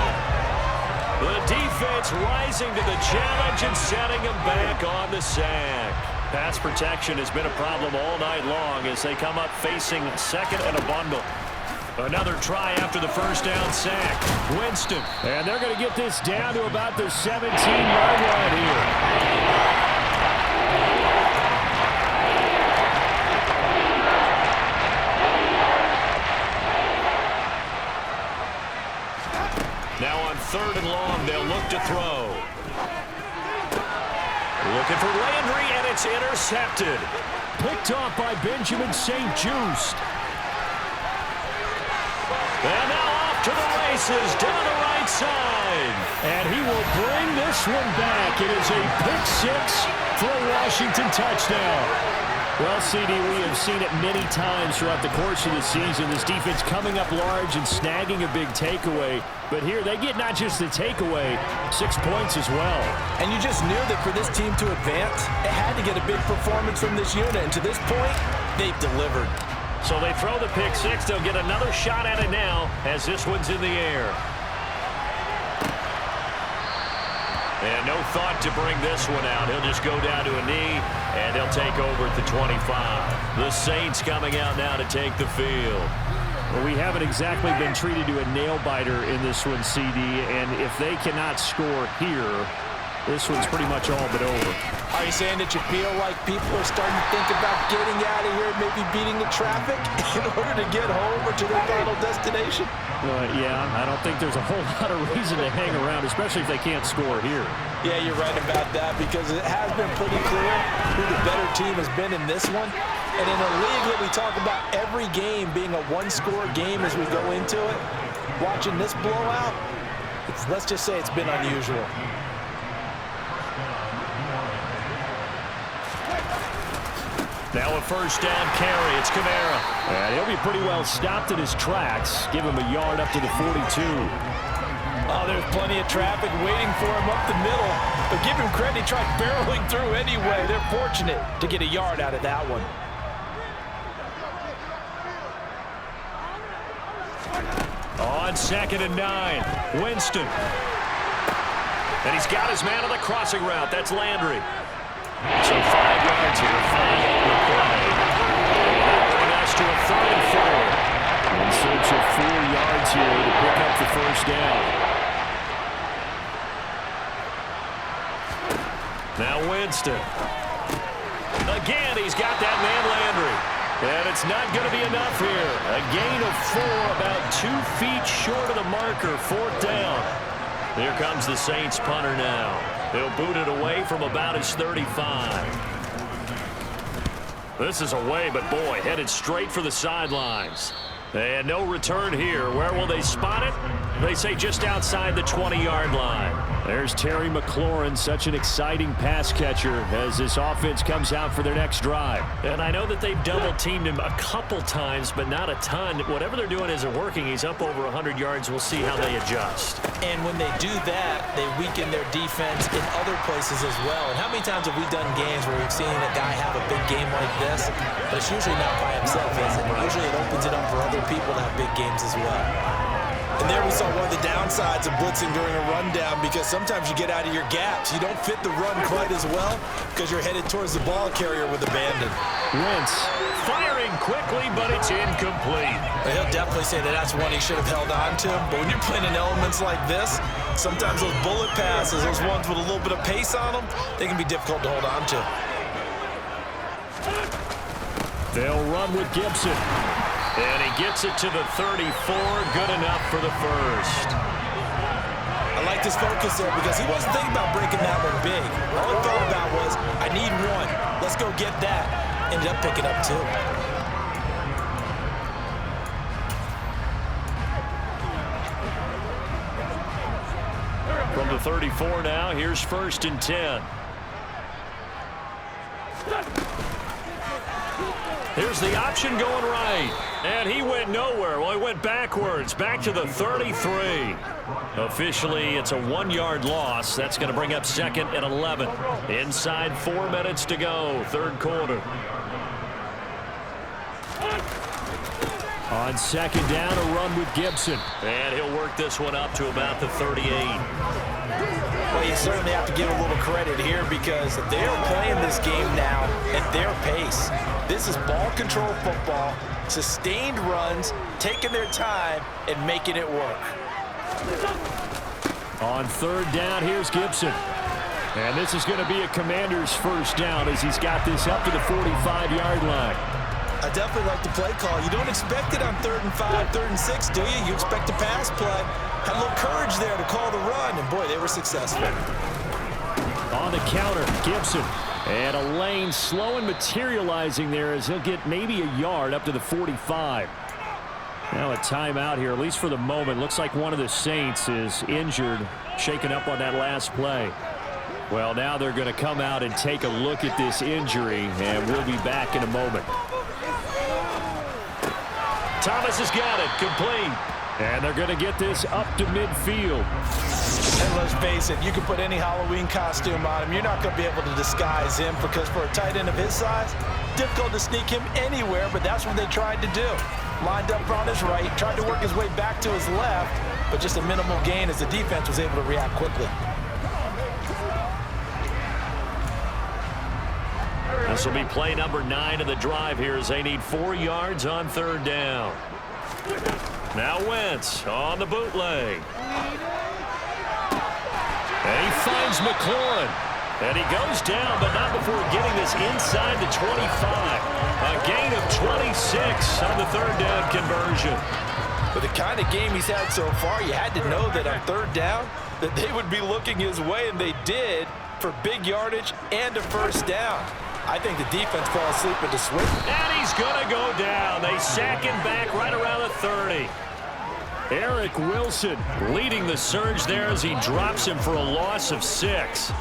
The defense rising to the challenge and setting him back on the sack. Pass protection has been a problem all night long as they come up facing 2nd and a bundle. Another try after the 1st down sack. Winston, and they're going to get this down to about the 17-yard line here. Now on 3rd and long, they'll look to throw. Looking for Landry, and it's intercepted. Picked off by Benjamin St-Juste. And now off to the races, down the right side. And he will bring this one back. It is a pick 6 for a Washington touchdown. Well, CD, we have seen it many times throughout the course of the season. This defense coming up large and snagging a big takeaway. But here they get not just the takeaway, 6 points as well. And you just knew that for this team to advance, it had to get a big performance from this unit. And to this point, they've delivered. So they throw the pick six. They'll get another shot at it now as this one's in the air. And no thought to bring this one out. He'll just go down to a knee, and he'll take over at the 25. The Saints coming out now to take the field. Well, we haven't exactly been treated to a nail-biter in this one, CD, and if they cannot score here, this one's pretty much all but over. Are you saying that you feel like people are starting to think about getting out of here, maybe beating the traffic in order to get home or to their final destination? Yeah, I don't think there's a whole lot of reason to hang around, especially if they can't score here. Yeah, you're right about that because it has been pretty clear who the better team has been in this one. And in a league that we talk about every game being a one-score game as we go into it, watching this blowout, let's just say it's been unusual. Now a first down carry. It's Kamara. And he'll be pretty well stopped in his tracks. Give him a yard up to the 42. Oh, there's plenty of traffic waiting for him up the middle. But give him credit, he tried barreling through anyway. They're fortunate to get a yard out of that one. On 2nd and 9, Winston. And he's got his man on the crossing route. That's Landry. So 5 yards here. 5 on the play. Bring us to a 3rd and 4. In search of 4 yards here to pick up the first down. Now Winston. Again, he's got that man Landry. And it's not going to be enough here. A gain of 4, about 2 feet short of the marker. 4th down. Here comes the Saints punter now. He'll boot it away from about his 35. This is away, but boy, headed straight for the sidelines. And no return here. Where will they spot it? They say just outside the 20-yard line. There's Terry McLaurin, such an exciting pass catcher as this offense comes out for their next drive. And I know that they've double-teamed him a couple times, but not a ton. Whatever they're doing isn't working. He's up over 100 yards. We'll see how they adjust. And when they do that, they weaken their defense in other places as well. And how many times have we done games where we've seen a guy have a big game like this, but it's usually not by himself, is it? Usually it opens it up for other people to have big games as well. And there we saw one of the downsides of blitzing during a rundown because sometimes you get out of your gaps. You don't fit the run quite as well because you're headed towards the ball carrier with abandon. Wentz firing quickly, but it's incomplete. He'll definitely say that that's one he should have held on to. But when you're playing in elements like this, sometimes those bullet passes, those ones with a little bit of pace on them, they can be difficult to hold on to. They'll run with Gibson. And he gets it to the 34. Good enough for the first. I like this focus there because he wasn't thinking about breaking that one big. All he thought about was, I need one. Let's go get that. Ended up picking up 2. From the 34 now, here's 1st and 10. Here's the option going right. And he went nowhere. Well, he went backwards, back to the 33. Officially, it's a 1-yard loss. That's going to bring up 2nd and 11. Inside 4 minutes to go, 3rd quarter. On 2nd down, a run with Gibson. And he'll work this one up to about the 38. Well, you certainly have to give a little credit here because they're playing this game now at their pace. This is ball control football, sustained runs, taking their time, and making it work. On 3rd down, here's Gibson. And this is going to be a Commander's first down as he's got this up to the 45-yard line. I definitely like the play call. You don't expect it on 3rd and 5, 3rd and 6, do you? You expect a pass play. Had a little courage there to call the run, and boy, they were successful. On the counter, Gibson. And a lane slow and materializing there as he'll get maybe a yard up to the 45. Now a timeout here, at least for the moment. Looks like one of the Saints is injured, shaken up on that last play. Well, now they're going to come out and take a look at this injury, and we'll be back in a moment. Thomas has got it, complete. And they're going to get this up to midfield. And let's face it, you can put any Halloween costume on him. You're not going to be able to disguise him because for a tight end of his size, difficult to sneak him anywhere, but that's what they tried to do. Lined up on his right, tried to work his way back to his left, but just a minimal gain as the defense was able to react quickly. This will be play number 9 of the drive here as they need 4 yards on third down. Now Wentz on the bootleg. And he finds McLaurin. And he goes down, but not before getting this inside the 25. A gain of 26 on the third down conversion. With the kind of game he's had so far, you had to know that on third down that they would be looking his way, and they did for big yardage and a first down. I think the defense fell asleep at the switch. And he's going to go down. They sack him back right around the 30. Eric Wilson leading the surge there as he drops him for a loss of 6.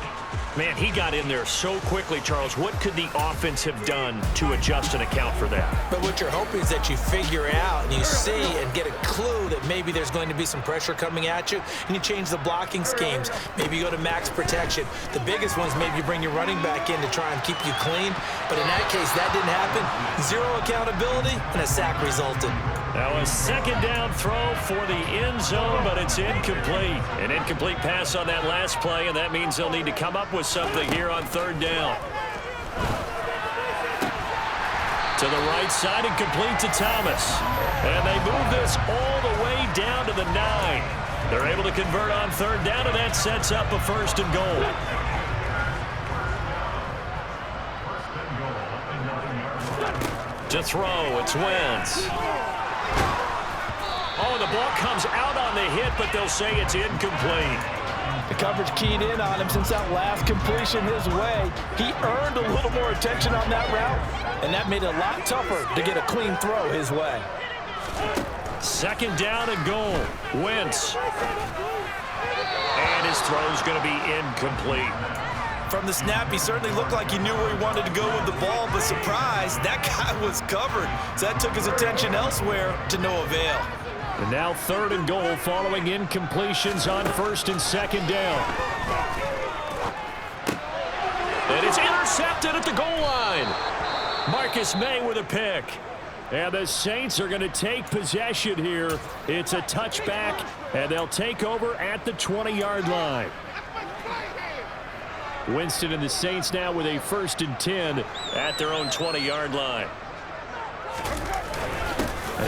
Man, he got in there so quickly, Charles. What could the offense have done to adjust and account for that? But what you're hoping is that you figure out and you see and get a clue that maybe there's going to be some pressure coming at you, and you change the blocking schemes. Maybe you go to max protection. The biggest ones, maybe you bring your running back in to try and keep you clean. But in that case, that didn't happen. 0 accountability, and a sack resulted. Now a second down throw for the end zone, but it's incomplete. An incomplete pass on that last play, and that means they'll need to come up with something here on third down. To the right side and complete to Thomas. And they move this all the way down to the 9. They're able to convert on third down, and that sets up a first and goal. To throw, it's Wentz. Oh, the ball comes out on the hit, but they'll say it's incomplete. The coverage keyed in on him since that last completion his way. He earned a little more attention on that route, and that made it a lot tougher to get a clean throw his way. Second down and goal. Wentz. And his throw's going to be incomplete. From the snap, he certainly looked like he knew where he wanted to go with the ball, but surprise, that guy was covered. So that took his attention elsewhere to no avail. And now third and goal following incompletions on first and second down. And it's intercepted at the goal line. Marcus May with a pick. And the Saints are going to take possession here. It's a touchback, and they'll take over at the 20-yard line. Winston and the Saints now with a first and 10 at their own 20-yard line.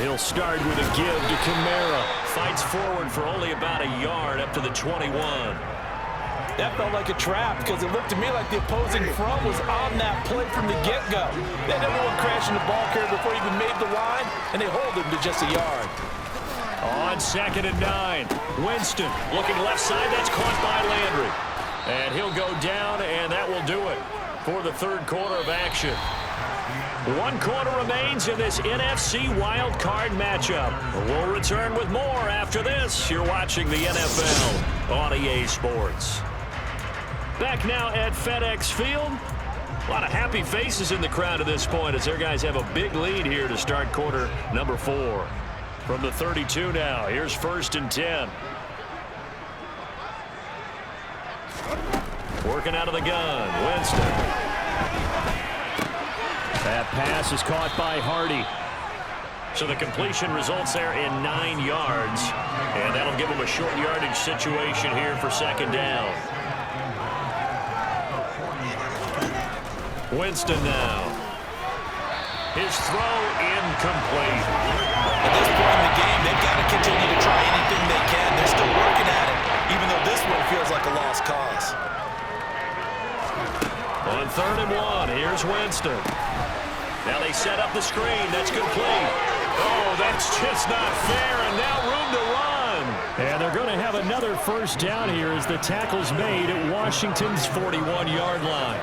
He'll start with a give to Kamara. Fights forward for only about a yard up to the 21. That felt like a trap because it looked to me like the opposing front was on that play from the get-go. They had everyone crashing the ball carrier before he even made the line, and they hold him to just a yard. On second and 9. Winston looking left side. That's caught by Landry. And he'll go down, and that will do it for the third quarter of action. 1 quarter remains in this NFC Wild Card matchup. We'll return with more after this. You're watching the NFL on EA Sports. Back now at FedEx Field. A lot of happy faces in the crowd at this point as their guys have a big lead here to start quarter number 4. From the 32 now, here's first and 10. Working out of the gun, Winston. That pass is caught by Hardy. So the completion results there in 9 yards. And that'll give him a short yardage situation here for second down. Winston now. His throw incomplete. At this point in the game, they've got to continue to try anything they can. They're still working at it, even though this one feels like a lost cause. On third and 1, here's Winston. Now they set up the screen. That's complete. Oh, that's just not fair, and now room to run. And they're going to have another first down here as the tackle's made at Washington's 41-yard line.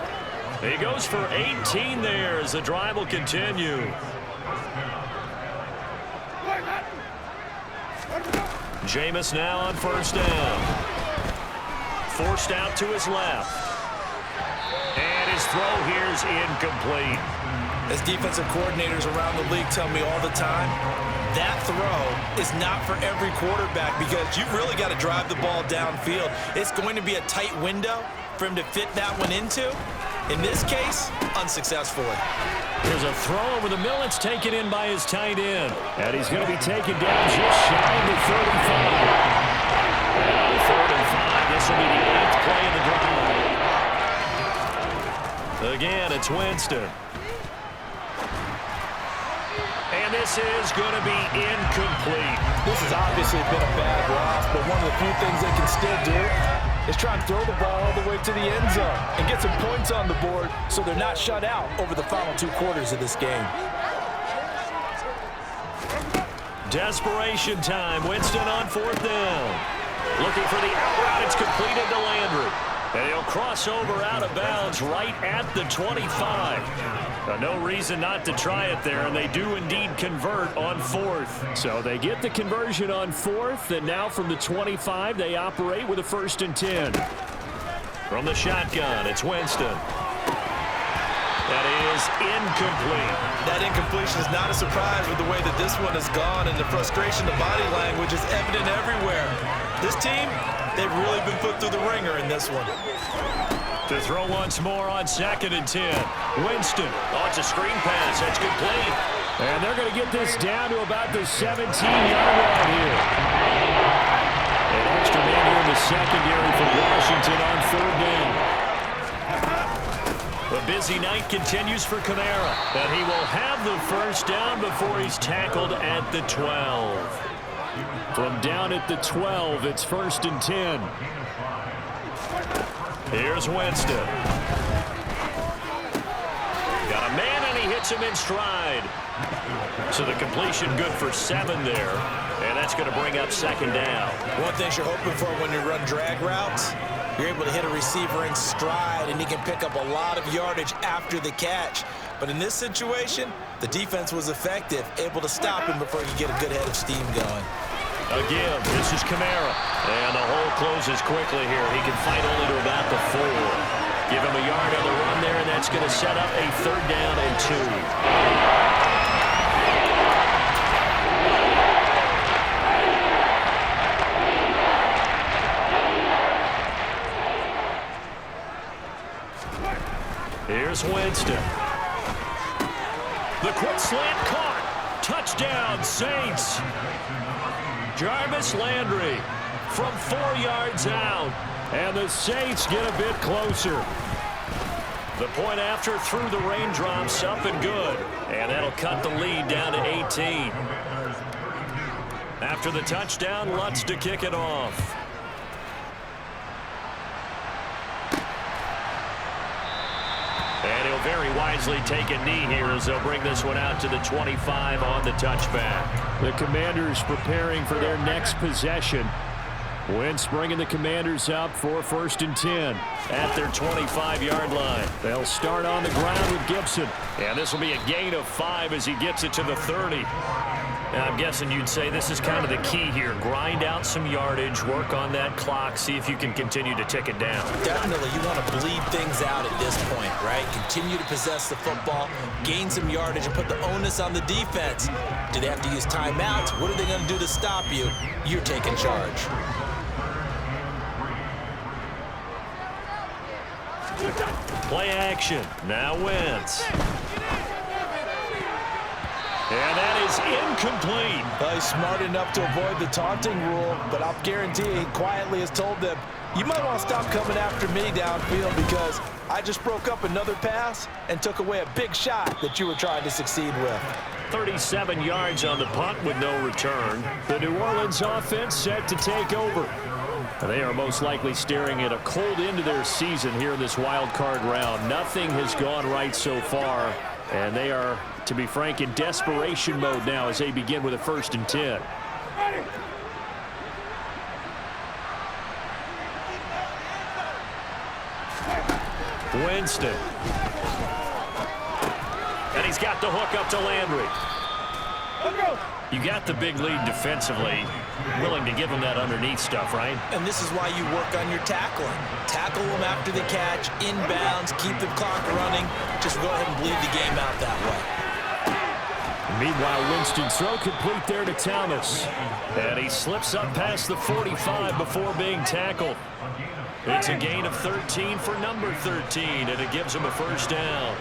He goes for 18 there as the drive will continue. Jameis now on first down. Forced out to his left. throw here's incomplete. As defensive coordinators around the league tell me all the time, that throw is not for every quarterback because you've really got to drive the ball downfield. It's going to be a tight window for him to fit that one into. In this case, unsuccessfully. Here's a throw over the middle. It's taken in by his tight end. And he's going to be taken down just shy of the 35. And 3rd and 5. This will be the 8th play of the drive. Again, it's Winston. And this is going to be incomplete. This has obviously been a bad loss, but one of the few things they can still do is try and throw the ball all the way to the end zone and get some points on the board so they're not shut out over the final 2 quarters of this game. Desperation time. Winston on 4th down. Looking for the out route. It's completed to Landry. And he'll cross over out of bounds right at the 25. No reason not to try it there, and they do indeed convert on 4th. So they get the conversion on 4th, and now from the 25, they operate with a 1st and 10. From the shotgun, it's Winston. That is incomplete. That incompletion is not a surprise with the way that this one has gone, and the frustration, the body language is evident everywhere. This team, they've really been put through the ringer in this one. To throw once more on 2nd and 10. Winston. Oh, it's a screen pass. That's complete. And they're going to get this down to about the 17-yard line here. An extra man here in the secondary for Washington on 3rd down. The busy night continues for Kamara. And he will have the 1st down before he's tackled at the 12. From down at the 12, it's 1st and 10. Here's Winston. Got a man, and he hits him in stride. So the completion good for 7 there. And that's going to bring up 2nd down. One thing you're hoping for when you run drag routes, you're able to hit a receiver in stride, and he can pick up a lot of yardage after the catch. But in this situation, the defense was effective, able to stop him before he could get a good head of steam going. Again, this is Kamara. And the hole closes quickly here. He can fight only to about the 4. Give him a yard on the run there, and that's going to set up a 3rd down and 2. Here's Winston. The quick slant caught. Touchdown, Saints. Jarvis Landry from 4 yards out. And the Saints get a bit closer. The point after through the raindrops, up and good. And that'll cut the lead down to 18. After the touchdown, Lutz to kick it off. And he'll very wisely take a knee here as they'll bring this one out to the 25 on the touchback. The Commanders preparing for their next possession. Wentz bringing the Commanders up for 1st and 10 at their 25-yard line. They'll start on the ground with Gibson. And this will be a gain of 5 as he gets it to the 30. Now, I'm guessing you'd say this is kind of the key here. Grind out some yardage, work on that clock, see if you can continue to tick it down. Definitely, you want to bleed things out at this point, right? Continue to possess the football, gain some yardage, and put the onus on the defense. Do they have to use timeouts? What are they going to do to stop you? You're taking charge. Play action. Now Wentz. And that is incomplete. Well, he's smart enough to avoid the taunting rule, but I'll guarantee he quietly has told them, you might want to stop coming after me downfield because I just broke up another pass and took away a big shot that you were trying to succeed with. 37 yards on the punt with no return. The New Orleans offense set to take over. They are most likely staring at a cold end to their season here in this wild card round. Nothing has gone right so far, and they are, to be frank, in desperation mode now as they begin with a 1st and 10. Winston. And he's got the hook up to Landry. You got the big lead defensively. Willing to give them that underneath stuff, right? And this is why you work on your tackling. Tackle them after the catch, inbounds, keep the clock running. Just go ahead and bleed the game out that way. Meanwhile, Winston's throw complete there to Thomas. And he slips up past the 45 before being tackled. It's a gain of 13 for number 13, and it gives him a first down.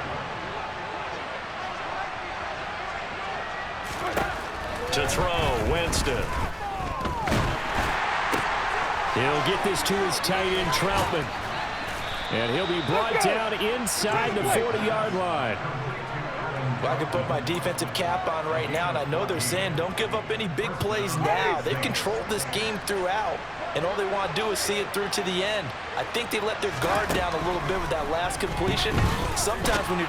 To throw, Winston. He'll get this to his tight end, Troutman. And he'll be brought down inside the 40-yard line. Well, I can put my defensive cap on right now, and I know they're saying don't give up any big plays now. They've controlled this game throughout, and all they want to do is see it through to the end. I think they let their guard down a little bit with that last completion. Sometimes when you're